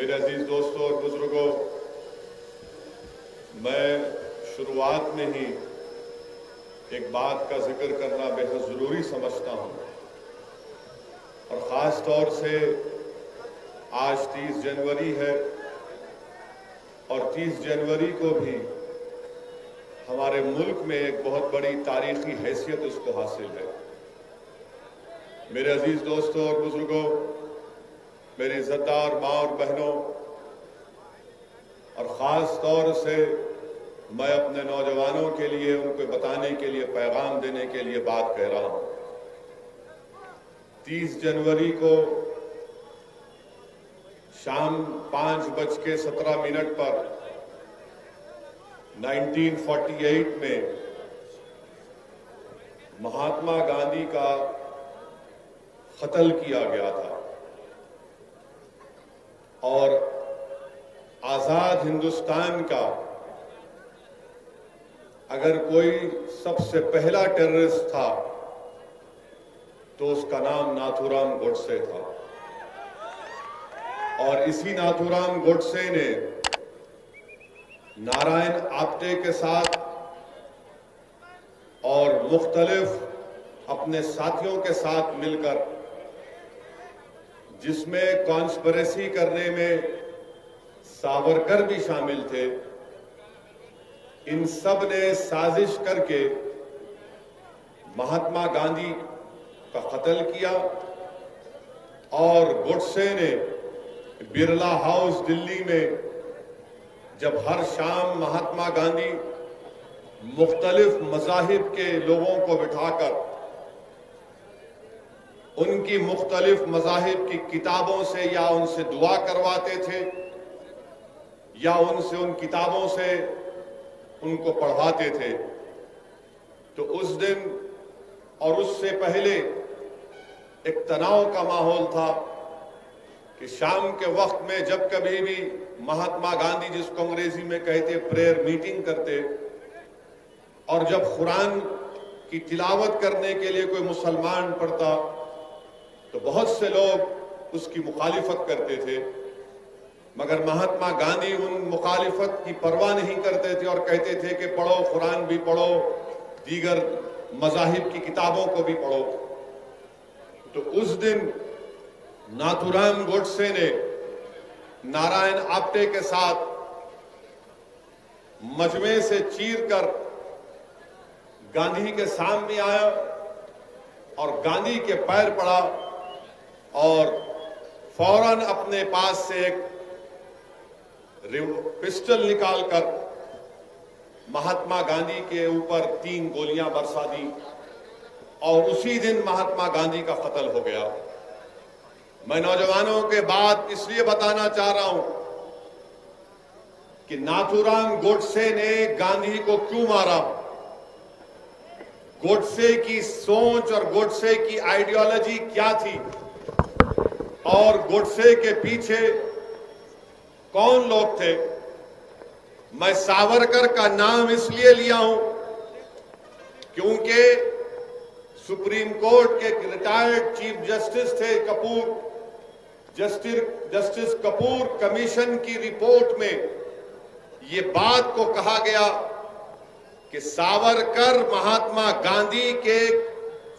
मेरे अजीज दोस्तों और बुजुर्गों, मैं शुरुआत में ही एक बात का जिक्र करना बेहद ज़रूरी समझता हूँ और ख़ास तौर से आज 30 जनवरी है और 30 जनवरी को भी हमारे मुल्क में एक बहुत बड़ी तारीखी हैसियत उसको हासिल है। मेरे अजीज दोस्तों और बुजुर्गों, मेरी इज्जतदार माँ और बहनों, और ख़ास तौर से मैं अपने नौजवानों के लिए, उनको बताने के लिए, पैगाम देने के लिए बात कह रहा हूँ। 30 जनवरी को शाम 5:17 पर 1948 में महात्मा गांधी का कत्ल किया गया था और आजाद हिंदुस्तान का अगर कोई सबसे पहला टेररिस्ट था तो उसका नाम नाथूराम गोडसे था। और इसी नाथूराम गोडसे ने नारायण आप्टे के साथ और मुख्तलिफ अपने साथियों के साथ मिलकर, जिसमें कॉन्स्पिरेसी करने में सावरकर भी शामिल थे, इन सब ने साजिश करके महात्मा गांधी का कत्ल किया और गोडसे ने बिरला हाउस दिल्ली में जब हर शाम महात्मा गांधी मुख्तलिफ मज़ाहिब के लोगों को बिठाकर उनकी मुख्तलिफ मज़ाहिब की किताबों से या उनसे दुआ करवाते थे या उनसे उन किताबों से उनको पढ़वाते थे, तो उस दिन और उससे पहले एक तनाव का माहौल था कि शाम के वक्त में जब कभी भी महात्मा गांधी, जिसको अंग्रेजी में कहते प्रेयर मीटिंग करते, और जब कुरान की तिलावत करने के लिए कोई मुसलमान पढ़ता तो बहुत से लोग उसकी मुखालिफत करते थे, मगर महात्मा गांधी उन मुखालिफत की परवाह नहीं करते थे और कहते थे कि पढ़ो, कुरान भी पढ़ो, दीगर मज़ाहिब की किताबों को भी पढ़ो। तो उस दिन नाथूराम गोडसे ने नारायण आप्टे के साथ मजमे से चीरकर गांधी के सामने आया और गांधी के पैर पड़ा और फौरन अपने पास से एक पिस्टल निकालकर महात्मा गांधी के ऊपर 3 गोलियां बरसा दी और उसी दिन महात्मा गांधी का कत्ल हो गया। मैं नौजवानों के बात इसलिए बताना चाह रहा हूं कि नाथूराम गोडसे ने गांधी को क्यों मारा, गोडसे की सोच और गोडसे की आइडियोलॉजी क्या थी और गोडसे के पीछे कौन लोग थे। मैं सावरकर का नाम इसलिए लिया हूं क्योंकि सुप्रीम कोर्ट के रिटायर्ड चीफ जस्टिस थे कपूर, जस्टिस कपूर कमीशन की रिपोर्ट में ये बात को कहा गया कि सावरकर महात्मा गांधी के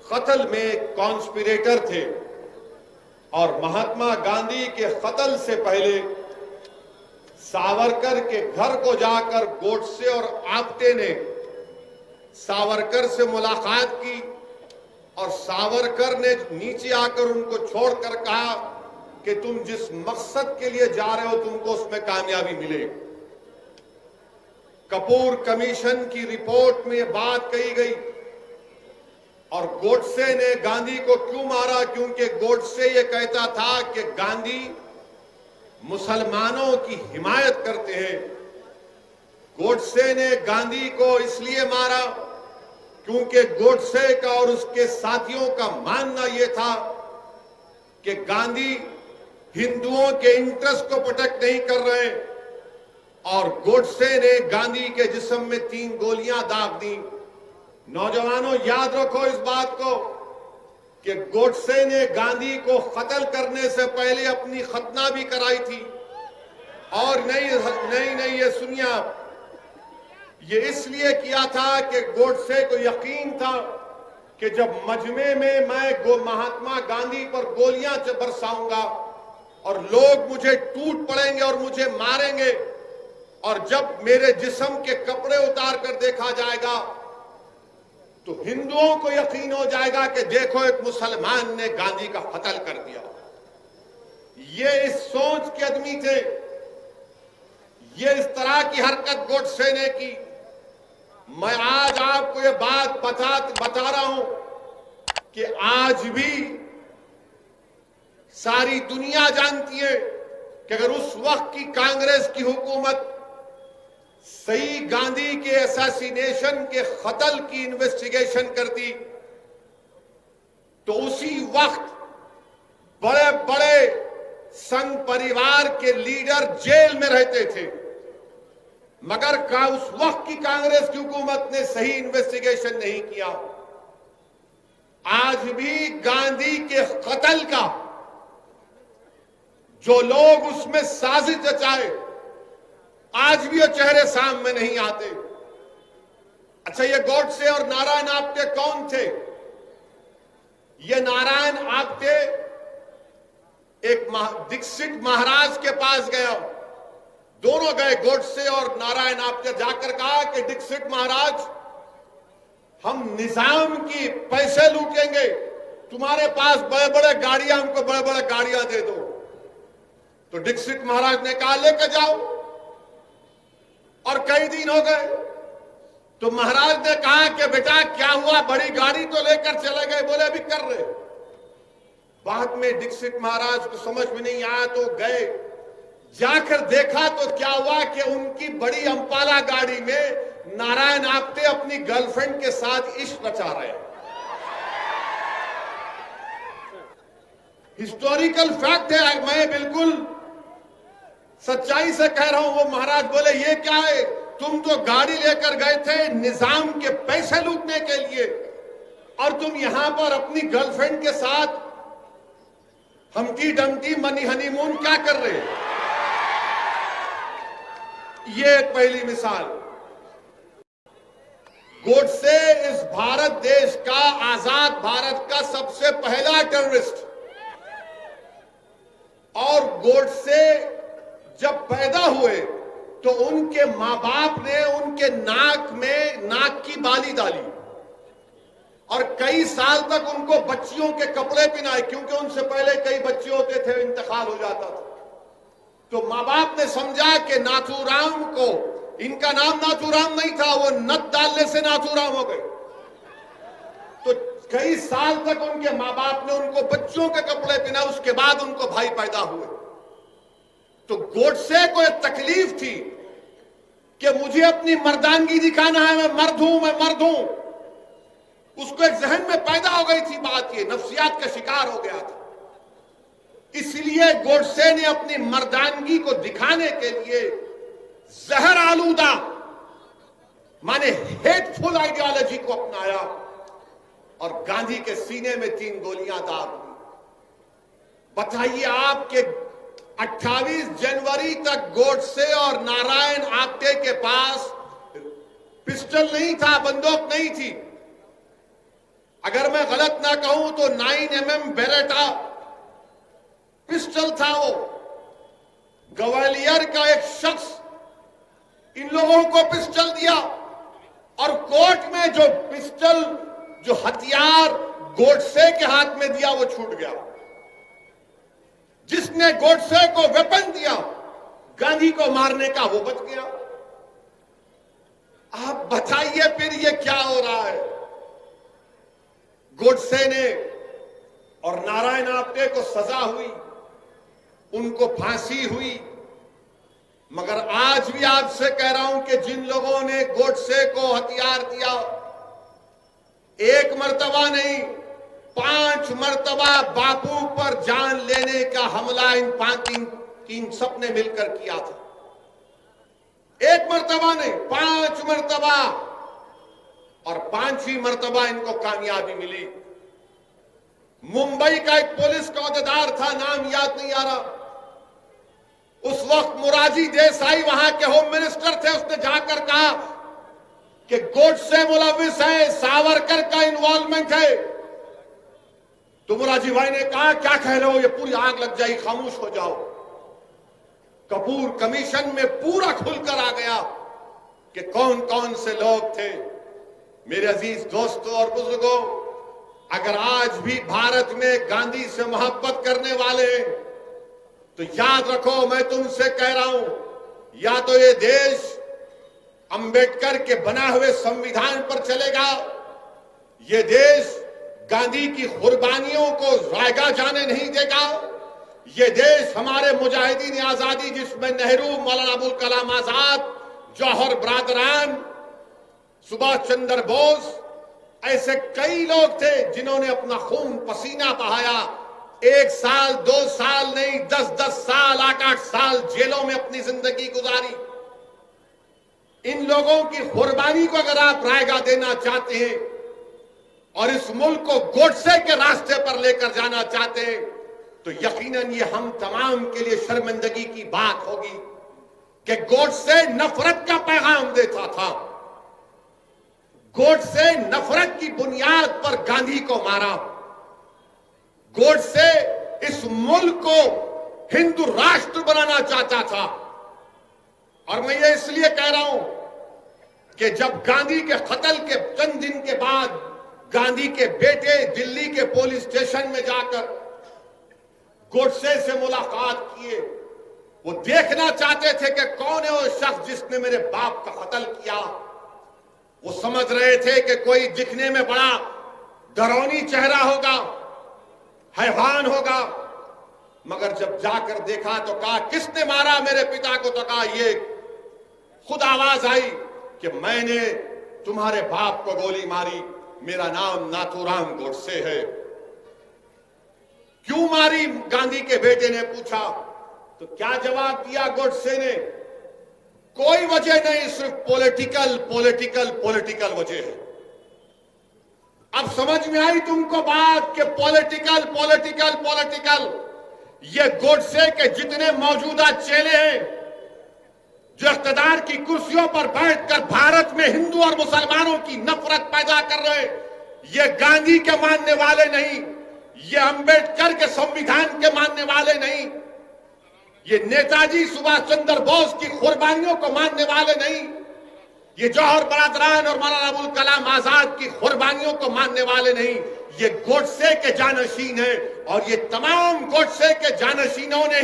कत्ल में कॉन्स्पिरेटर थे और महात्मा गांधी के कत्ल से पहले सावरकर के घर को जाकर गोडसे और आप्टे ने सावरकर से मुलाकात की और सावरकर ने नीचे आकर उनको छोड़कर कहा कि तुम जिस मकसद के लिए जा रहे हो तुमको उसमें कामयाबी मिले। कपूर कमीशन की रिपोर्ट में बात कही गई और गोडसे ने गांधी को क्यों मारा, क्योंकि गोडसे ये कहता था कि गांधी मुसलमानों की हिमायत करते हैं। गोडसे ने गांधी को इसलिए मारा क्योंकि गोडसे का और उसके साथियों का मानना यह था कि गांधी हिंदुओं के इंटरेस्ट को प्रोटेक्ट नहीं कर रहे और गोडसे ने गांधी के जिस्म में 3 गोलियां दाग दी। नौजवानों याद रखो इस बात को कि गोडसे ने गांधी को कत्ल करने से पहले अपनी खतना भी कराई थी और नहीं ये सुनिए आप, ये इसलिए किया था कि गोडसे को यकीन था कि जब मजमे में मैं महात्मा गांधी पर गोलियां बरसाऊंगा और लोग मुझे टूट पड़ेंगे और मुझे मारेंगे, और जब मेरे जिस्म के कपड़े उतार कर देखा जाएगा तो हिंदुओं को यकीन हो जाएगा कि देखो एक मुसलमान ने गांधी का कत्ल कर दिया। ये इस सोच के आदमी थे, ये इस तरह की हरकत गोडसे ने की। मैं आज आपको ये बात बता रहा हूं कि आज भी सारी दुनिया जानती है कि अगर उस वक्त की कांग्रेस की हुकूमत सही गांधी के असैसिनेशन के कत्ल की इन्वेस्टिगेशन करती तो उसी वक्त बड़े बड़े संघ परिवार के लीडर जेल में रहते थे। मगर उस वक्त की कांग्रेस की हुकूमत ने सही इन्वेस्टिगेशन नहीं किया। आज भी गांधी के कत्ल का जो लोग उसमें साजिश रचाए, आज भी वो चेहरे सामने नहीं आते। अच्छा, ये गोडसे और नारायण आप्टे कौन थे? ये नारायण आप्टे एक दीक्षित महाराज के पास गया, दोनों गए, गोडसे और नारायण आप्टे, जाकर कहा कि दीक्षित महाराज, हम निजाम की पैसे लूटेंगे, तुम्हारे पास बड़े बड़े गाड़ियां, हमको बड़े बड़े गाड़ियां दे दो। तो दीक्षित महाराज ने कहा लेकर जाओ, और कई दिन हो गए तो महाराज ने कहा कि बेटा क्या हुआ, बड़ी गाड़ी तो लेकर चले गए, बोले अभी कर रहे। बाद में दीक्षित महाराज को समझ में नहीं आया तो गए, जाकर देखा तो क्या हुआ कि उनकी बड़ी अंपाला गाड़ी में नारायण आप्टे अपनी गर्लफ्रेंड के साथ इश्क रचा रहे हैं। हिस्टोरिकल फैक्ट है, मैं बिल्कुल सच्चाई से कह रहा हूं। वो महाराज बोले ये क्या है, तुम तो गाड़ी लेकर गए थे निजाम के पैसे लूटने के लिए, और तुम यहां पर अपनी गर्लफ्रेंड के साथ हमटी डमटी मनी हनीमून क्या कर रहे हैं? ये एक पहली मिसाल। गोडसे इस भारत देश का, आजाद भारत का सबसे पहला टेररिस्ट, और गोडसे जब पैदा हुए तो उनके मां बाप ने उनके नाक की बाली डाली और कई साल तक उनको बच्चियों के कपड़े पहनाए, क्योंकि उनसे पहले कई बच्चे होते थे, इंतकाल हो जाता था। तो मां बाप ने समझा कि नाथूराम को, इनका नाम नाथूराम नहीं था, वो नथ डालने से नाथूराम हो गए। तो कई साल तक उनके मां बाप ने उनको बच्चों के कपड़े पहनाए, उसके बाद उनको भाई पैदा हुए। तो गोडसे को एक तकलीफ थी कि मुझे अपनी मर्दानगी दिखाना है, मैं मर्द हूं। उसको एक जहन में पैदा हो गई थी बात, ये नफ्सियात का शिकार हो गया था। इसलिए गोडसे ने अपनी मर्दानगी को दिखाने के लिए जहर आलूदा माने हेटफुल आइडियोलॉजी को अपनाया और गांधी के सीने में 3 गोलियां दाग दी। बताइए, आपके 28 जनवरी तक गोडसे और नारायण आप्टे के पास पिस्टल नहीं था, बंदूक नहीं थी। अगर मैं गलत ना कहूं तो 9mm बेरेटा पिस्टल था। वो ग्वालियर का एक शख्स इन लोगों को पिस्टल दिया और कोर्ट में जो पिस्टल, जो हथियार गोडसे के हाथ में दिया वो छूट गया। जिसने गोडसे को वेपन दिया गांधी को मारने का, वो बच गया। आप बताइए फिर ये क्या हो रहा है? गोडसे ने और नारायण आप्टे को सजा हुई, उनको फांसी हुई, मगर आज भी आपसे कह रहा हूं कि जिन लोगों ने गोडसे को हथियार दिया, एक मर्तबा नहीं 5 मर्तबा बापू पर जान लेने का हमला इन 3 सबने मिलकर किया था। एक मर्तबा नहीं, 5 मर्तबा, और 5वीं मर्तबा इनको कामयाबी मिली। मुंबई का एक पुलिस का अहदेदार था, नाम याद नहीं आ रहा, उस वक्त मोरारजी देसाई वहां के होम मिनिस्टर थे, उसने जाकर कहा कि गोडसे मुलविस है, सावरकर का इन्वॉल्वमेंट है। तो मोरारजी भाई ने कहा क्या कह रहे हो, ये पूरी आग लग जाएगी, खामोश हो जाओ। कपूर कमीशन में पूरा खुलकर आ गया कि कौन कौन से लोग थे। मेरे अजीज दोस्तों और बुजुर्गों, अगर आज भी भारत में गांधी से मोहब्बत करने वाले हैं तो याद रखो, मैं तुमसे कह रहा हूं, या तो ये देश अंबेडकर के बना हुए संविधान पर चलेगा, ये देश गांधी की कुर्बानियों को जायगा जाने नहीं देगा, ये देश हमारे मुजाहिदीन आजादी जिसमें नेहरू, मौलाना अबुल कलाम आजाद, जौहर बरादरान, सुभाष चंद्र बोस, ऐसे कई लोग थे जिन्होंने अपना खून पसीना बहाया, 1 साल 2 साल नहीं 10-10 साल 8-8 साल जेलों में अपनी जिंदगी गुजारी। इन लोगों की कुर्बानी को अगर आप रायगा देना चाहते हैं और इस मुल्क को गोडसे के रास्ते पर लेकर जाना चाहते हैं तो यकीनन ये हम तमाम के लिए शर्मिंदगी की बात होगी कि गोडसे नफरत का पैगाम देता था। गोडसे नफरत की बुनियाद पर गांधी को मारा। गोडसे इस मुल्क को हिंदू राष्ट्र बनाना चाहता था। और मैं ये इसलिए कह रहा हूं कि जब गांधी के कत्ल के चंद दिन के बाद गांधी के बेटे दिल्ली के पुलिस स्टेशन में जाकर गोडसे से मुलाकात किए, वो देखना चाहते थे कि कौन है वो शख्स जिसने मेरे बाप का कत्ल किया। वो समझ रहे थे कि कोई दिखने में बड़ा डरौनी चेहरा होगा, हैवान होगा, मगर जब जाकर देखा तो कहा किसने मारा मेरे पिता को, तो कहा ये खुद आवाज आई कि मैंने तुम्हारे बाप को गोली मारी, मेरा नाम नाथूराम गोडसे है। क्यों मारी, गांधी के बेटे ने पूछा। तो क्या जवाब दिया गोडसे ने, कोई वजह नहीं, सिर्फ पॉलिटिकल वजह है। अब समझ में आई तुमको बात कि पॉलिटिकल ये गोडसे के जितने मौजूदा चेले हैं जो इख्तिदार की कुर्सियों पर बैठकर भारत में हिंदू और मुसलमानों की नफरत पैदा कर रहे, ये गांधी के मानने वाले नहीं, ये अंबेडकर के संविधान के मानने वाले नहीं, ये नेताजी सुभाष चंद्र बोस की कुर्बानियों को मानने वाले नहीं, ये जौहर बरादरान और मौलाना अबुल कलाम आजाद की कुर्बानियों को मानने वाले नहीं, ये गोडसे के जानशीन है। और ये तमाम गोडसे के जानशीनों ने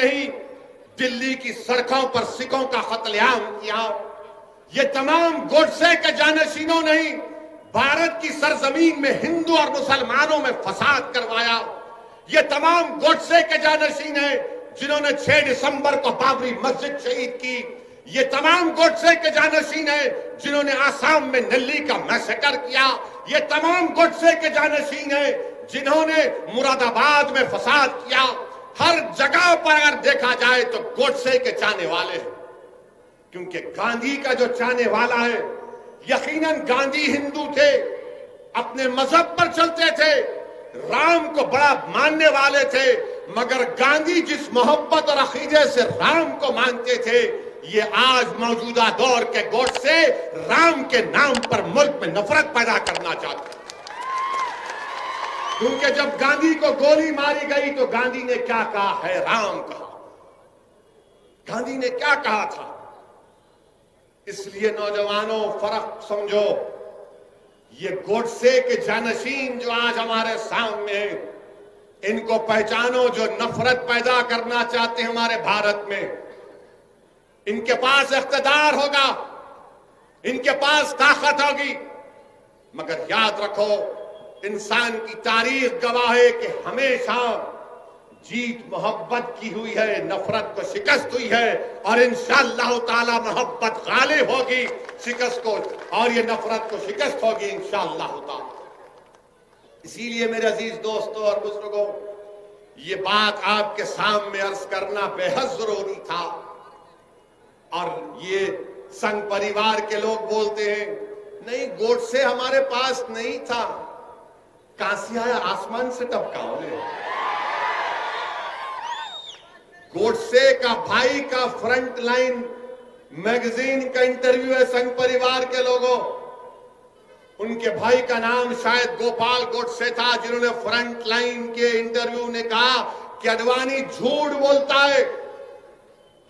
ही दिल्ली की सड़कों पर सिखों का कत्लेआम किया। ये तमाम गोडसे के जानशीनों ने ही भारत की सरजमीन में हिंदू और मुसलमानों में फसाद करवाया। ये तमाम गोडसे के जानशीन हैं जिन्होंने 6 दिसंबर को बाबरी मस्जिद शहीद की। ये तमाम गोडसे के जानशीन हैं जिन्होंने आसाम में नल्ली का मैसेकर किया। ये तमाम गोडसे के जानशीन हैं जिन्होंने मुरादाबाद में फसाद किया। हर जगह पर अगर देखा जाए तो गोडसे के चाहने वाले हैं, क्योंकि गांधी का जो चाहने वाला है, यकीनन गांधी हिंदू थे, अपने मजहब पर चलते थे, राम को बड़ा मानने वाले थे, मगर गांधी जिस मोहब्बत और अकीदे से राम को मानते थे, ये आज मौजूदा दौर के गोडसे राम के नाम पर मुल्क में नफरत पैदा करना चाहते हैं। क्योंकि जब गांधी को गोली मारी गई तो गांधी ने क्या कहा है, राम कहा। गांधी ने क्या कहा था। इसलिए नौजवानों फर्क समझो, ये गोडसे के जानशीन जो आज हमारे सामने हैं, इनको पहचानो, जो नफरत पैदा करना चाहते हैं हमारे भारत में। इनके पास इख्तिदार होगा, इनके पास ताकत होगी, मगर याद रखो इंसान की तारीख गवाह है कि हमेशा जीत मोहब्बत की हुई है, नफरत को शिकस्त हुई है, और इंशाअल्लाह ताला मोहब्बत गालिब होगी शिकस्त को, और ये नफरत को शिकस्त होगी इंशाअल्लाह ताला। इसीलिए मेरे अजीज दोस्तों और बुजुर्गों, ये बात आपके सामने अर्ज करना बेहद जरूरी था। और ये संघ परिवार के लोग बोलते हैं नहीं, गोडसे हमारे पास नहीं था, कहां से आया, आसमान से टपका उन्हें। गोडसे का भाई का फ्रंट लाइन मैगजीन का इंटरव्यू है संघ परिवार के लोगों। उनके भाई का नाम शायद गोपाल गोडसे था, जिन्होंने फ्रंट लाइन के इंटरव्यू ने कहा कि अडवाणी झूठ बोलता है।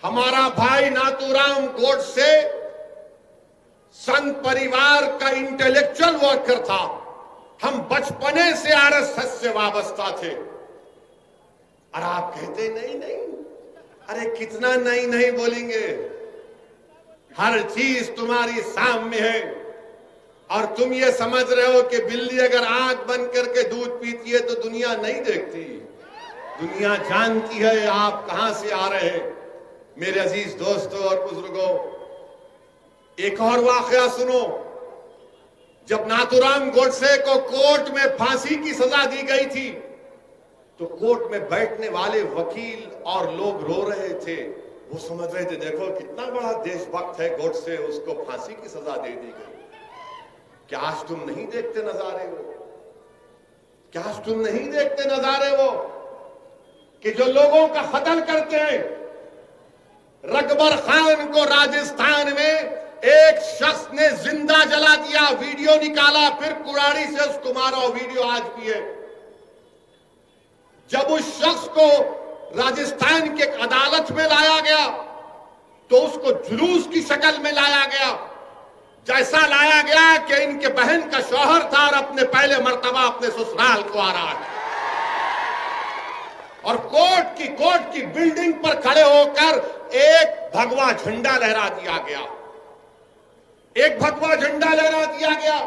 हमारा भाई नाथूराम गोडसे संघ परिवार का इंटेलेक्चुअल वर्कर था। हम बचपने से आरएसएस से वाबस्ता थे। और आप कहते नहीं नहीं, अरे कितना नहीं नहीं बोलेंगे, हर चीज तुम्हारी सामने है। और तुम ये समझ रहे हो कि बिल्ली अगर आंख बंद करके दूध पीती है तो दुनिया नहीं देखती, दुनिया जानती है आप कहां से आ रहे हैं। मेरे अजीज दोस्तों और बुजुर्गों, एक और वाकया सुनो। जब नाथूराम गोडसे को कोर्ट में फांसी की सजा दी गई थी तो कोर्ट में बैठने वाले वकील और लोग रो रहे थे। वो समझ रहे थे देखो कितना बड़ा देशभक्त है गोडसे, उसको फांसी की सजा दे दी गई। क्या आज तुम नहीं देखते नजारे वो? क्या आज तुम नहीं देखते नजारे वो कि जो लोगों का कत्ल करते हैं? रकबर खान को राजस्थान में एक शख्स ने जिंदा जला दिया, वीडियो निकाला, फिर कुराड़ी से उसको मारा। वीडियो आज भी है। जब उस शख्स को राजस्थान की एक अदालत में लाया गया तो उसको जुलूस की शक्ल में लाया गया, जैसा लाया गया कि इनके बहन का शौहर था और अपने पहले मर्तबा अपने ससुराल को आ रहा है। और कोर्ट की बिल्डिंग पर खड़े होकर एक भगवा झंडा लहरा दिया गया, एक भगवा झंडा लहरा दिया गया।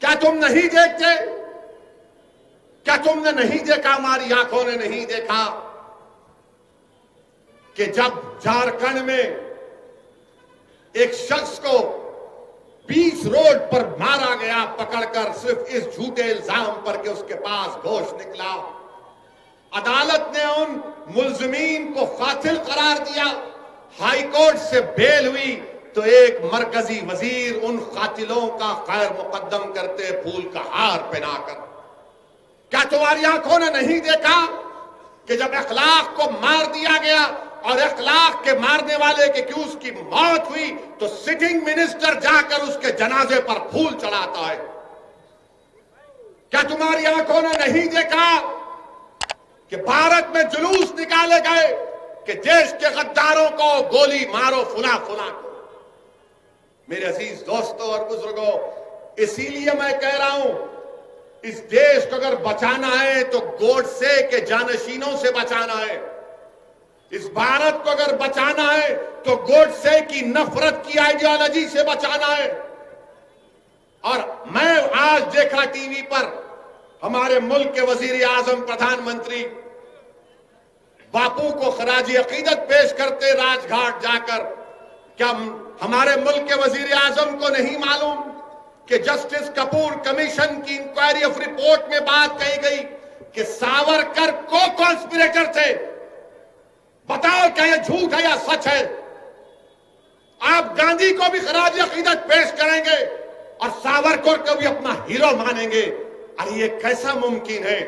क्या तुम नहीं देखते? क्या तुमने नहीं देखा, हमारी आंखों ने नहीं देखा कि जब झारखंड में एक शख्स को बीच रोड पर मारा गया पकड़कर, सिर्फ इस झूठे इल्जाम पर कि उसके पास गोश्त निकला, अदालत ने उन मुल्जिमीन को कातिल करार दिया। हाईकोर्ट से बेल हुई तो एक मरकजी वजीर उन कातिलों का खैर मुकद्दम करते फूल का हार पहनाकर। क्या तुम्हारी आंखों ने नहीं देखा कि जब अखलाक को मार दिया गया और अखलाक के मारने वाले के क्यों उसकी मौत हुई तो सिटिंग मिनिस्टर जाकर उसके जनाजे पर फूल चढ़ाता है? क्या तुम्हारी आंखों ने नहीं देखा कि भारत में जुलूस निकाले गए कि देश के गद्दारों को गोली मारो फुला फुला को? मेरे अजीज दोस्तों और बुजुर्गों, इसीलिए मैं कह रहा हूं, इस देश को अगर बचाना है तो गोडसे के जानशीनों से बचाना है। इस भारत को अगर बचाना है तो गोडसे की नफरत की आइडियोलॉजी से बचाना है। और मैं आज देखा टीवी पर हमारे मुल्क के वजीर आजम प्रधानमंत्री बापू को खराजी अकीदत पेश करते राजघाट जाकर। क्या हमारे मुल्क के वजीर आजम को नहीं मालूम कि जस्टिस कपूर कमीशन की इंक्वायरी ऑफ रिपोर्ट में बात कही गई कि सावरकर को कॉन्स्पिरेटर थे? बताओ क्या यह झूठ है या सच है? आप गांधी को भी खराज अकीदत पेश करेंगे और सावरकर को भी अपना हीरो मानेंगे? अरे ये कैसा मुमकिन है?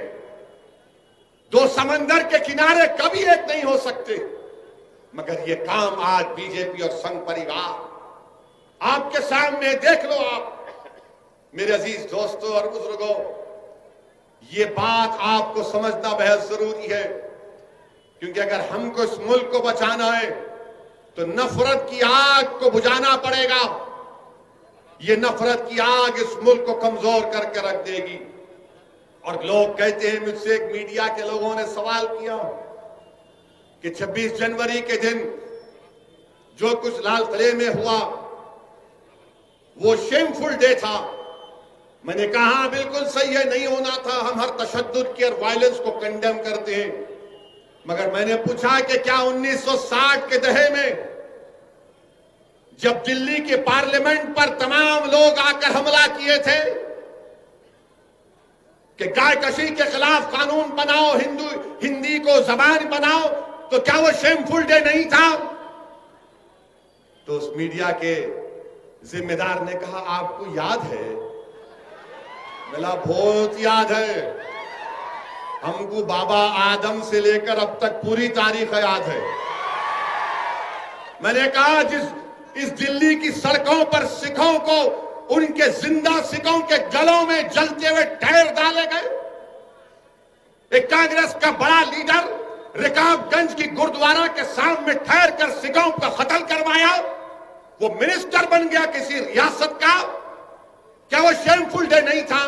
दो समंदर के किनारे कभी एक नहीं हो सकते। मगर ये काम आज बीजेपी और संघ परिवार आपके सामने देख लो। आप मेरे अजीज दोस्तों और बुजुर्गों, ये बात आपको समझना बेहद जरूरी है, क्योंकि अगर हमको इस मुल्क को बचाना है तो नफरत की आग को बुझाना पड़ेगा। ये नफरत की आग इस मुल्क को कमजोर करके रख देगी। और लोग कहते हैं, मुझसे एक मीडिया के लोगों ने सवाल किया कि 26 जनवरी के दिन जो कुछ लाल किले में हुआ वो शेमफुल डे था। मैंने कहा बिल्कुल सही है, नहीं होना था। हम हर तशद्दुद की और वायलेंस को कंडेम करते हैं। मगर मैंने पूछा कि क्या 1960 के दहे में जब दिल्ली के पार्लियामेंट पर तमाम लोग आकर हमला किए थे कि गायकशी के खिलाफ कानून बनाओ, हिंदी को जबान बनाओ, तो क्या वो शेमफुल डे नहीं था? तो उस मीडिया के जिम्मेदार ने कहा आपको याद है? बोला बहुत याद है। हमको बाबा आदम से लेकर अब तक पूरी तारीख याद है। मैंने कहा इस दिल्ली की सड़कों पर सिखों को उनके जिंदा सिखों के गलों में जलते हुए टायर डाले गए। एक कांग्रेस का बड़ा लीडर रिकाबगंज की गुरुद्वारा के सामने ठहर कर सिखों को कत्ल करवाया, वो मिनिस्टर बन गया किसी रियासत का। क्या वो शेमफुल डे नहीं था?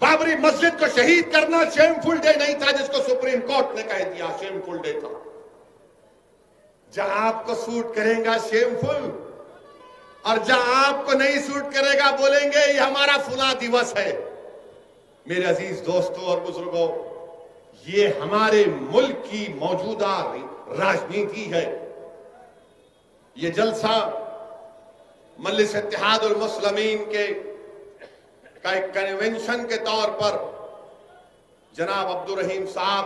बाबरी मस्जिद को शहीद करना शेमफुल डे नहीं था, जिसको सुप्रीम कोर्ट ने कह दिया शेमफुल डे था। जहां आपको सूट करेगा शेमफुल, और जहां आपको नहीं सूट करेगा बोलेंगे ये हमारा फुला दिवस है। मेरे अजीज दोस्तों और बुजुर्गों, ये हमारे मुल्क की मौजूदा राजनीति है। ये जलसा मजलिस इत्तेहादुल मुस्लिमीन का एक कन्वेंशन के तौर पर जनाब अब्दुल रहीम साहब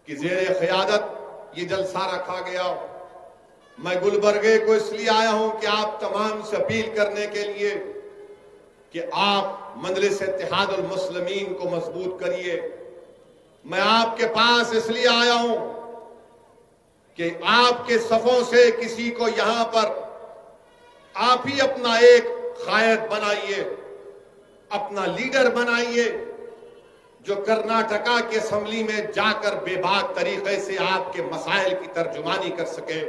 की जेर क़यादत ये जलसा रखा गया। मैं गुलबर्गे को इसलिए आया हूं कि आप तमाम से अपील करने के लिए कि आप मजलिस इत्तेहादुल मुस्लिमीन को मजबूत करिए। मैं आपके पास इसलिए आया हूं कि आपके सफों से किसी को यहां पर आप ही अपना एक कायद बनाइए, अपना लीडर बनाइए, जो कर्नाटका की असेंबली में जाकर बेबाक तरीके से आपके मसाइल की तर्जुमानी कर सके।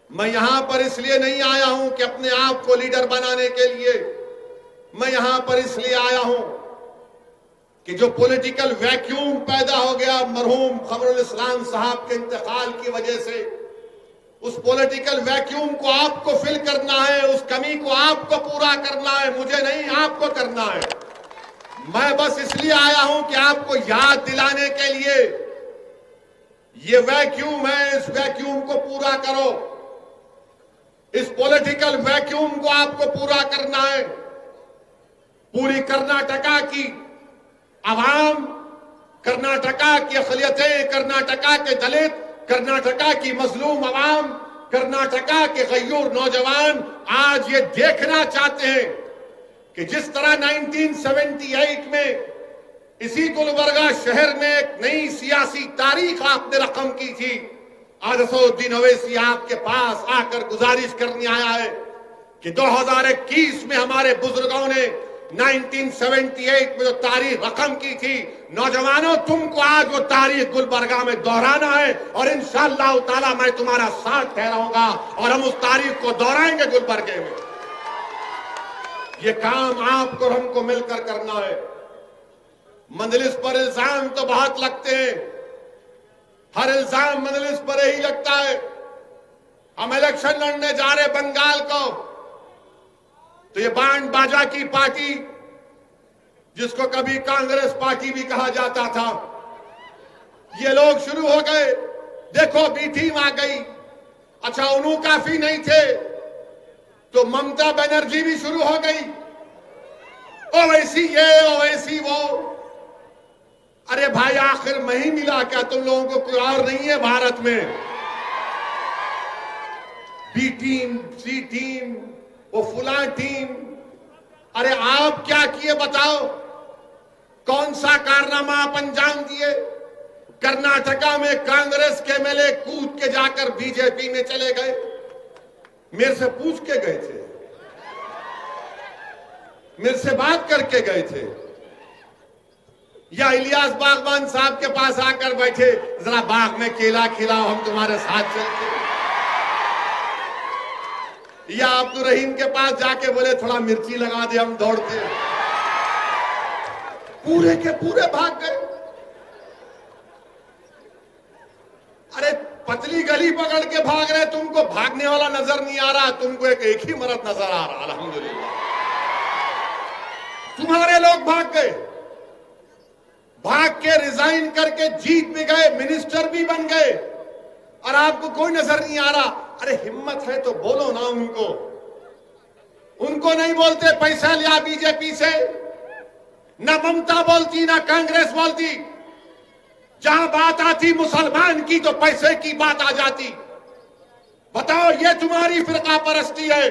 मैं यहां पर इसलिए नहीं आया हूं कि अपने आप को लीडर बनाने के लिए, मैं यहां पर इसलिए आया हूं कि जो पॉलिटिकल वैक्यूम पैदा हो गया मरहूम कमरुल इस्लाम साहब के इंतकाल की वजह से, उस पॉलिटिकल वैक्यूम को आपको फिल करना है, उस कमी को आपको पूरा करना है, मुझे नहीं आपको करना है। मैं बस इसलिए आया हूं कि आपको याद दिलाने के लिए ये वैक्यूम है, इस वैक्यूम को पूरा करो। इस पॉलिटिकल वैक्यूम को आपको पूरा करना है। पूरी कर्नाटका की आवाम, कर्नाटका की अक़लियतें, कर्नाटका के दलित, कर्नाटका की मजलूम आवाम, कर्नाटका के गयूर नौजवान आज ये देखना चाहते हैं कि जिस तरह 1978 में इसी गुलबर्गा शहर में एक नई सियासी तारीख आपने रकम की थी, आज असदुद्दीन ओवैसी आपके पास आकर गुजारिश करने आया है कि 2021 में हमारे बुजुर्गों ने 1978 में जो तारीख रकम की थी, नौजवानों तुमको आज वो तारीख गुलबर्गा में दोहराना है, और इंशाअल्लाह ताला मैं तुम्हारा साथ ठहराऊंगा और हम उस तारीख को दोहराएंगे गुलबर्गे में। ये काम आपको और हमको मिलकर करना है। मजलिस पर इल्जाम तो बहुत लगते हैं, हर इल्जाम मजलिस पर ही लगता है। हम इलेक्शन लड़ने जा रहे बंगाल को, तो ये बैंड बाजा की पार्टी, जिसको कभी कांग्रेस पार्टी भी कहा जाता था, ये लोग शुरू हो गए। देखो बी टीम आ गई। अच्छा उन्हों काफी नहीं थे तो ममता बनर्जी भी शुरू हो गई। ओवैसी ये ओवैसी वो। अरे भाई आखिर मैं ही मिला क्या? तुम लोगों को कोई और नहीं है भारत में? बी टीम, सी टीम, वो फुला टीम। अरे आप क्या किए बताओ? कौन सा कारनामा आप अंजाम दिए? कर्नाटका में कांग्रेस के एमएलए कूद के जाकर बीजेपी में चले गए। मेरे से पूछ के गए थे, मेरे से बात करके गए थे, या इलियास बागवान साहब के पास आकर बैठे, जरा बाग में केला खिलाओ हम तुम्हारे साथ चलते, या अब्दुल रहीम के पास जाके बोले थोड़ा मिर्ची लगा दे हम दौड़ते। पूरे के पूरे भाग गए। अरे पतली गली पकड़ के भाग रहे, तुमको भागने वाला नजर नहीं आ रहा, तुमको एक ही मर्द नजर आ रहा। अल्हम्दुलिल्लाह तुम्हारे लोग भाग गए, भाग के रिजाइन करके जीत भी गए, मिनिस्टर भी बन गए, और आपको कोई नजर नहीं आ रहा। अरे हिम्मत है तो बोलो ना उनको। उनको नहीं बोलते पैसा लिया बीजेपी से, ना ममता बोलती ना कांग्रेस बोलती। जहां बात आती मुसलमान की तो पैसे की बात आ जाती। बताओ ये तुम्हारी फिरका परस्ती है,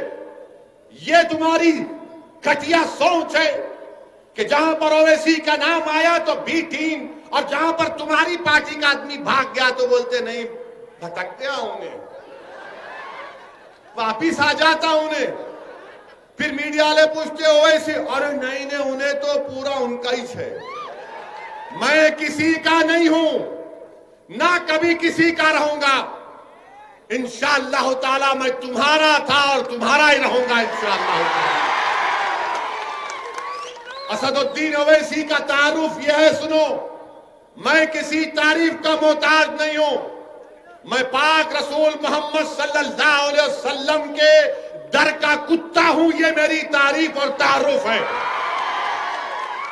ये तुम्हारी घटिया सोच है। कि जहां पर ओवैसी का नाम आया तो बी टीम, और जहां पर तुम्हारी पार्टी का आदमी भाग गया तो बोलते नहीं भटक गया उन्हें, वापिस आ जाता उन्हें। फिर मीडिया वाले पूछते ओवैसी, अरे नहीं नहीं उन्हें तो पूरा उनका ही है। मैं किसी का नहीं हूं, ना कभी किसी का रहूंगा। इंशाअल्लाह ताला मैं तुम्हारा था और तुम्हारा ही रहूंगा इंशाअल्लाह ताला। असदुद्दीन ओवैसी का तारुफ यह है, सुनो, मैं किसी तारीफ का मोहताज नहीं हूं। मैं पाक रसूल मोहम्मद सल्लल्लाहु अलैहि वसल्लम के दर का कुत्ता हूं, ये मेरी तारीफ और तारुफ है।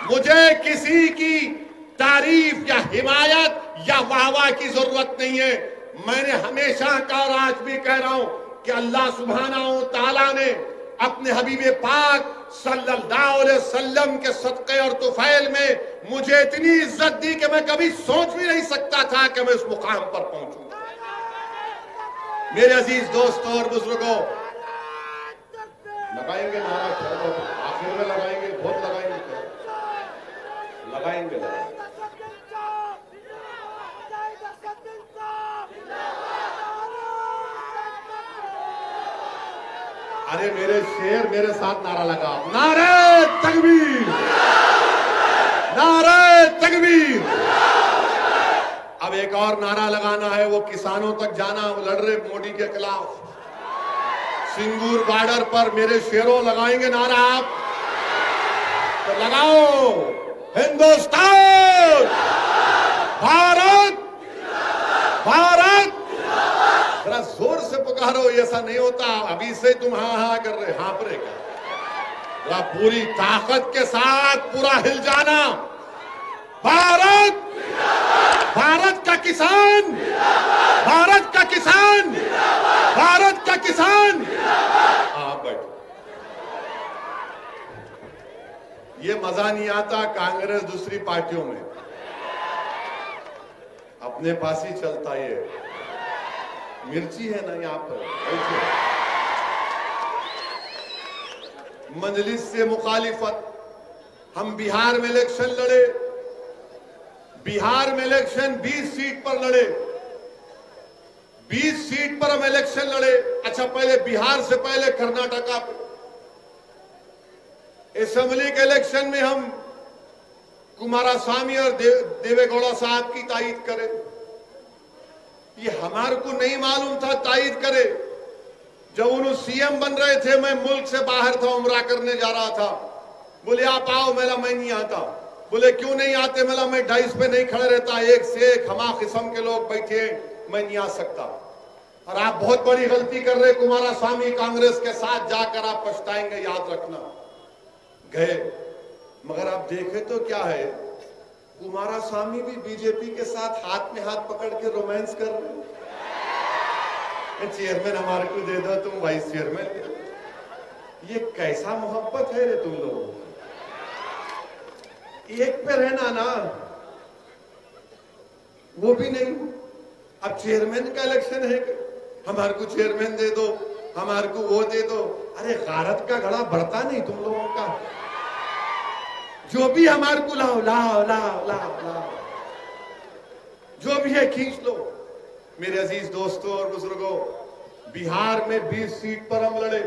मुझे किसी की तारीफ या हिमायत या वाहवाह की जरूरत नहीं है। मैंने हमेशा कहा और आज भी कह रहा हूं कि अल्लाह सुब्हानहू तआला ने अपने हबीब पाक सल्लल्लाहु अलैहि वसल्लम के सदक़े और तुफैल में मुझे इतनी इज्जत दी कि मैं कभी सोच भी नहीं सकता था कि मैं उस मुकाम पर पहुंचूंगा। मेरे अजीज दोस्तों और बुजुर्गों, लगाएंगे नारा, आखिर में लगाएंगे, बहुत लगाएंगे, लगाएंगे। अरे मेरे शेर मेरे साथ नारा लगाओ, नारे तकबीर, नारे तकबीर। अब एक और नारा लगाना है, वो किसानों तक जाना, वो लड़ रहे मोदी के खिलाफ। सिंगूर बॉर्डर पर मेरे शेरों लगाएंगे नारा, आप तो लगाओ, हिंदुस्तान, भारत, भारत। जरा जोर से पुकारो, ऐसा नहीं होता अभी से तुम हाँ हाँ कर रहे, हाँ पर क्या, पूरी ताकत के साथ पूरा हिल जाना। भारत, भारत का किसान, भारत का किसान, भारत का किसान। आप बैठो, ये मजा नहीं आता कांग्रेस दूसरी पार्टियों में, अपने पास ही चलता ये मिर्ची है ना यहाँ पर। मजलिस से मुखालिफत, हम बिहार में इलेक्शन लड़े, बिहार में इलेक्शन 20 सीट पर लड़े, 20 सीट पर हम इलेक्शन लड़े। अच्छा, पहले बिहार से पहले कर्नाटका पे असेंबली के इलेक्शन में हम कुमारस्वामी और देवेगौड़ा साहब की तायीद करें। ये हमारे को नहीं मालूम था तायीद करे। जब उन्होंने सीएम बन रहे थे, मैं मुल्क से बाहर था, उम्रा करने जा रहा था। बोले आप आओ, मेरा मैं नहीं आता। बोले क्यों नहीं आते? मेरा मैं डाइस पे नहीं खड़े रहता, एक से एक हमा किस्म के लोग बैठे, मैं नहीं आ सकता। और आप बहुत बड़ी गलती कर रहे कुमारस्वामी, कांग्रेस के साथ जाकर आप पछताएंगे, याद रखना। गए, मगर आप देखे तो क्या है, कुमारस्वामी भी बीजेपी के साथ हाथ में हाथ पकड़ के रोमांस कर रहे हैं। चेयरमैन हमारे को दे दो, तुम वाइस चेयरमैन। ये कैसा मोहब्बत है रे तुम लोग, एक पे रहना ना, वो भी नहीं। अब चेयरमैन का इलेक्शन है, हमारे को चेयरमैन दे दो, हमारे को वो दे दो। अरे गारत का घड़ा बढ़ता नहीं तुम लोगों का, जो भी हमारे को लाओ लाओ लाओ लाओ लाओ, जो भी है खींच लो। मेरे अजीज दोस्तों और बुजुर्गों, बिहार में 20 सीट पर हम लड़े,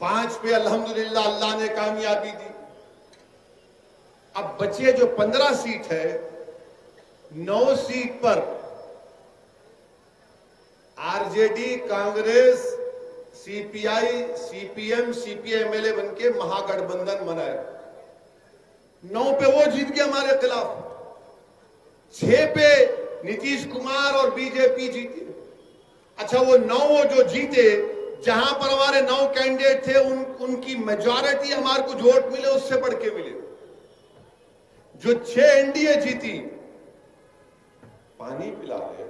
5 पे अल्हम्दुलिल्लाह अल्लाह ने कामयाबी दी। अब बचे जो 15 सीट है, 9 सीट पर आरजेडी, कांग्रेस, सीपीआई, सीपीएम, सीपीएमएलए बनके महागठबंधन बनाए। 9 पे वो जीत गए हमारे खिलाफ, 6 पे नीतीश कुमार और बीजेपी जीते। अच्छा, वो 9 जो जीते, जहां पर हमारे 9 कैंडिडेट थे, उनकी मेजॉरिटी हमारे को वोट मिले, उससे बढ़ के मिले। जो 6 एनडीए जीती, पानी पिला रहे,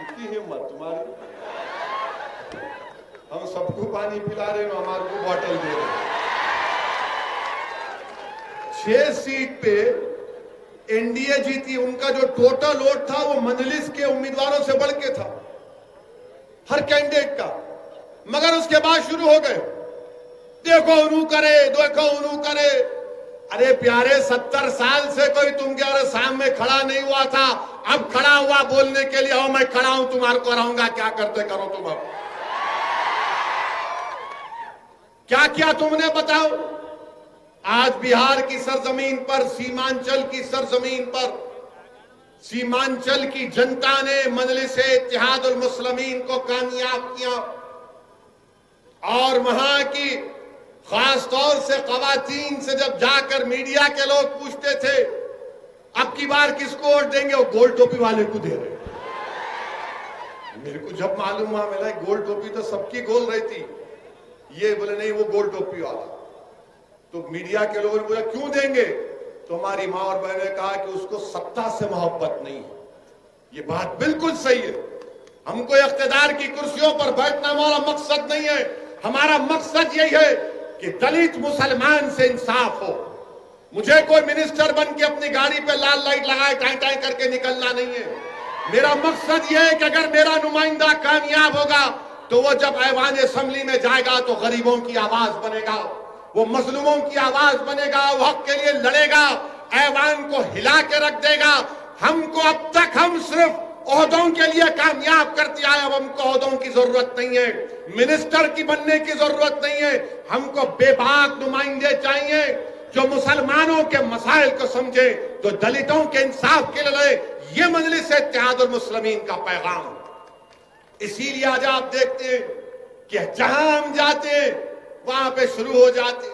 इतनी हिम्मत तुम्हारी, हम सबको पानी पिला रहे हो, हमारे को बॉटल दे रहे। 6 सीट पे एनडीए जीती, उनका जो टोटल वोट था वो मजलिस के उम्मीदवारों से बढ़ के था, हर कैंडिडेट का। मगर उसके बाद शुरू हो गए देखो उन्हों करे, देखो उन्हों करे। अरे प्यारे 70 साल से कोई तुम्हारे सामने खड़ा नहीं हुआ था, अब खड़ा हुआ बोलने के लिए, मैं खड़ा हूं तुम्हारे को रहूंगा, क्या करते करो तुम। अब क्या किया तुमने बताओ। आज बिहार की सरजमीन पर, सीमांचल की सरजमीन पर, सीमांचल की जनता ने मजलिस-ए इत्तेहादुल मुस्लिमीन को कामयाब किया और वहां की खास तौर से खवातीन से जब जाकर मीडिया के लोग पूछते थे अब की बार किसको वोट देंगे, वो गोल टोपी वाले को दे रहे। मेरे को जब मालूम हुआ, मिला गोल टोपी तो सबकी गोल रहती, ये बोले नहीं वो गोल टोपी वाला। तो मीडिया के लोगों ने बोला क्यों देंगे, तो हमारी मां और बहन ने कहा कि उसको सत्ता से मोहब्बत नहीं है। ये बात बिल्कुल सही है। हमको इख्तिदार की कुर्सियों पर बैठना हमारा मकसद नहीं है। हमारा मकसद यही है कि दलित मुसलमान से इंसाफ हो। मुझे कोई मिनिस्टर बन के अपनी गाड़ी पे लाल लाइट लगाए टाई टाई करके निकलना नहीं है। मेरा मकसद यह है कि अगर मेरा नुमाइंदा कामयाब होगा तो वो जब ऐवान असेंबली में जाएगा तो गरीबों की आवाज बनेगा, वो मजलूमों की आवाज बनेगा, वो हक के लिए लड़ेगा, ऐवान को हिला के रख देगा। हमको अब तक हम सिर्फ ओहदों के लिए कामयाब करते आए, अब हमको ओहदों की जरूरत नहीं है, मिनिस्टर की बनने की जरूरत नहीं है। हमको बेबाक नुमाइंदे चाहिए जो मुसलमानों के मसाइल को समझे, जो दलितों के इंसाफ के लिए लड़े। ये मजलिस इत्तेहादुल मुस्लिमीन का पैगाम। इसीलिए आज आप देखते हैं कि जहां हम जाते हैं वहां पे शुरू हो जाते।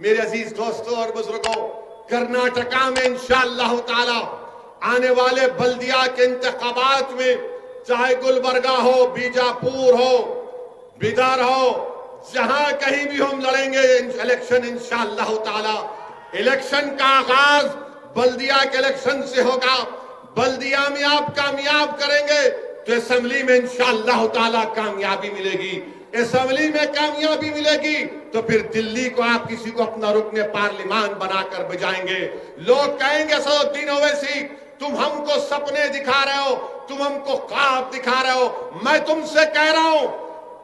मेरे अजीज दोस्तों और बुजुर्गों, कर्नाटका में इंशाअल्लाह ताला आने वाले बल्दिया के इंतखाबात में, चाहे गुलबर्गा हो, बीजापुर हो, बिदर हो, जहां कहीं भी हम लड़ेंगे इलेक्शन इंशाअल्लाह ताला। इलेक्शन का आगाज बल्दिया के इलेक्शन से होगा। बल्दिया में आप कामयाब करेंगे तो असेंबली में इंशाअल्लाह ताला कामयाबी मिलेगी। असेंबली में कामयाबी मिलेगी तो फिर दिल्ली को आप किसी को अपना रुकने पार्लिमान बनाकर बजाएंगे। लोग कहेंगे असदुद्दीन ओवैसी तुम हमको सपने दिखा रहे हो, तुम हमको ख्वाब दिखा रहे हो। मैं तुमसे कह रहा हूं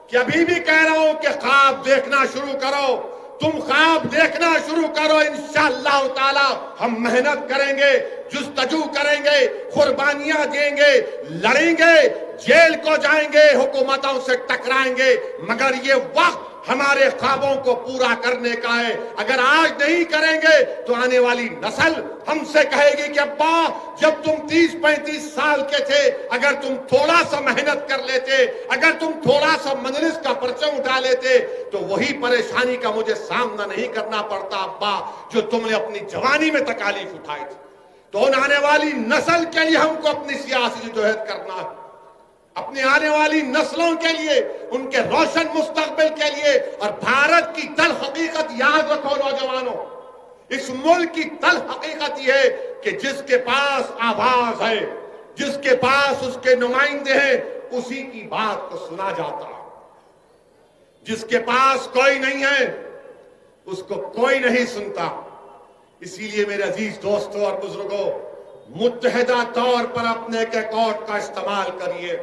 कि अभी भी कह रहा हूं कि ख्वाब देखना शुरू करो। तुम ख्वाब देखना शुरू करो, इंशाअल्लाह ताला हम मेहनत करेंगे, जुस्तजू करेंगे, कुर्बानियां देंगे, लड़ेंगे, जेल को जाएंगे, हुकूमतों से टकराएंगे, मगर ये वक्त हमारे ख्वाबों को पूरा करने का है। अगर आज नहीं करेंगे तो आने वाली नस्ल हमसे कहेगी कि अब्बा जब तुम 30-35 साल के थे, अगर तुम थोड़ा सा मेहनत कर लेते, अगर तुम थोड़ा सा मजलिस का परचम उठा लेते तो वही परेशानी का मुझे सामना नहीं करना पड़ता अब्बा जो तुमने अपनी जवानी में तकालीफ उठाई थी। तो आने वाली नस्ल के लिए हमको अपनी सियासी जदोजहद करना है, अपनी आने वाली नस्लों के लिए, उनके रोशन मुस्तकबिल के लिए। और भारत की तल हकीकत याद रखो नौजवानों, इस मुल्क की तल हकीकत यह है कि जिसके पास आवाज है, जिसके पास उसके नुमाइंदे हैं, उसी की बात को सुना जाता है। जिसके पास कोई नहीं है उसको कोई नहीं सुनता। इसीलिए मेरे अजीज दोस्तों और बुजुर्गों, मुत्तहिदा तौर पर अपने एक अकाउंट का इस्तेमाल करिए।